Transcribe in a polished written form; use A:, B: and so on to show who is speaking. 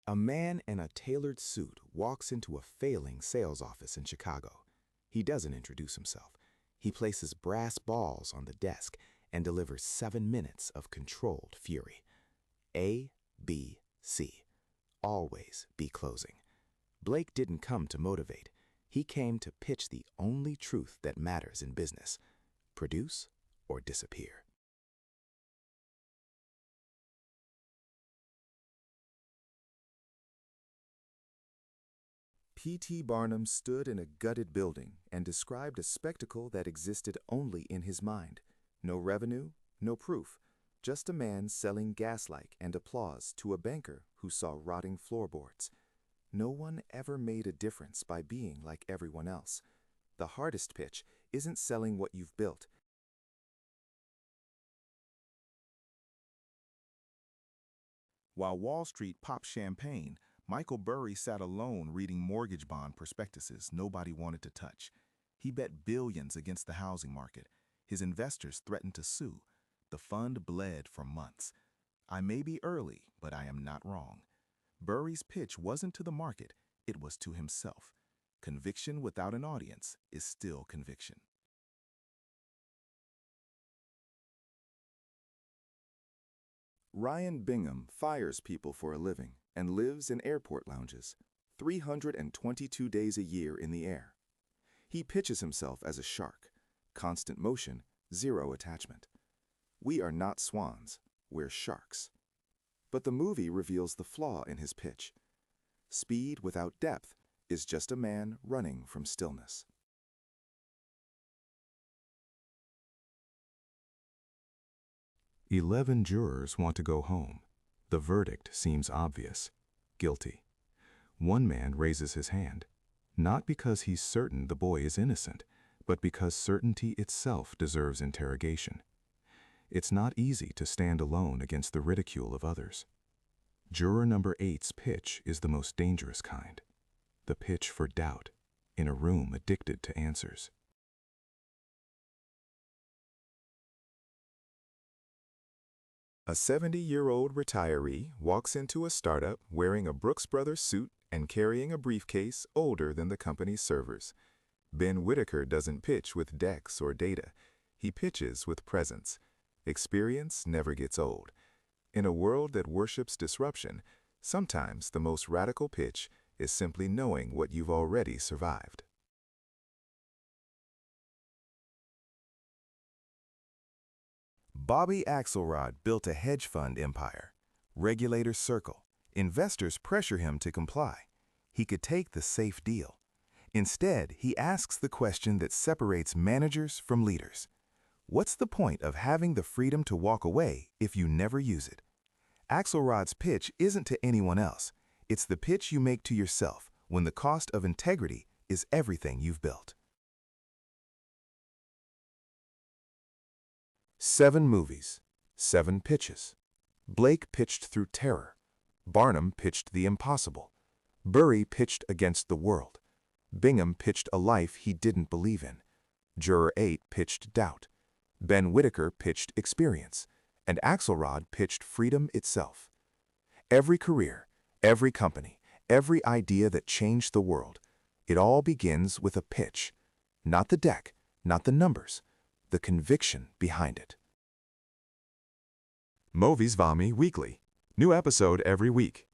A: A man in a tailored suit walks into a failing sales office in Chicago. He doesn't introduce himself. He places brass balls on the desk and delivers 7 minutes of controlled fury. A, B, C. Always be closing. Blake didn't come to motivate. He came to pitch the only truth that matters in business: produce or disappear. P.T. Barnum stood in a gutted building and described a spectacle that existed only in his mind. No revenue, no proof, just a man selling gaslight and applause to a banker who saw rotting floorboards. No one ever made a difference by being like everyone else. The hardest pitch isn't selling what you've built.
B: While Wall Street popped champagne, Michael Burry sat alone reading mortgage bond prospectuses nobody wanted to touch. He bet billions against the housing market. His investors threatened to sue. The fund bled for months. I may be early, but I am not wrong. Burry's pitch wasn't to the market, it was to himself. Conviction without an audience is still conviction.
A: Ryan Bingham fires people for a living and lives in airport lounges, 322 days a year in the air. He pitches himself as a shark: constant motion, zero attachment. We are not swans, we're sharks. But the movie reveals the flaw in his pitch. Speed without depth is just a man running from stillness. "11 jurors want to go home. The verdict seems obvious: guilty. One man raises his hand, not because he's certain the boy is innocent, but because certainty itself deserves interrogation. It's not easy to stand alone against the ridicule of others. Juror number 8's pitch is the most dangerous kind. The pitch for doubt in a room addicted to answers. A 70-year-old retiree walks into a startup wearing a Brooks Brothers suit and carrying a briefcase older than the company's servers. Ben Whitaker doesn't pitch with decks or data. He pitches with presence. Experience never gets old. In a world that worships disruption, sometimes the most radical pitch is simply knowing what you've already survived. Bobby Axelrod built a hedge fund empire. Regulators circle. Investors pressure him to comply. He could take the safe deal. Instead, he asks the question that separates managers from leaders. What's the point of having the freedom to walk away if you never use it? Axelrod's pitch isn't to anyone else. It's the pitch you make to yourself when the cost of integrity is everything you've built. 7 movies, 7 pitches. Blake pitched through terror. Barnum pitched the impossible. Burry pitched against the world. Bingham pitched a life he didn't believe in. Juror 8 pitched doubt. Ben Whitaker pitched experience. And Axelrod pitched freedom itself. Every career, every company, every idea that changed the world, it all begins with a pitch. Not the deck, not the numbers, the conviction behind it. Movisvami Weekly. New episode every week.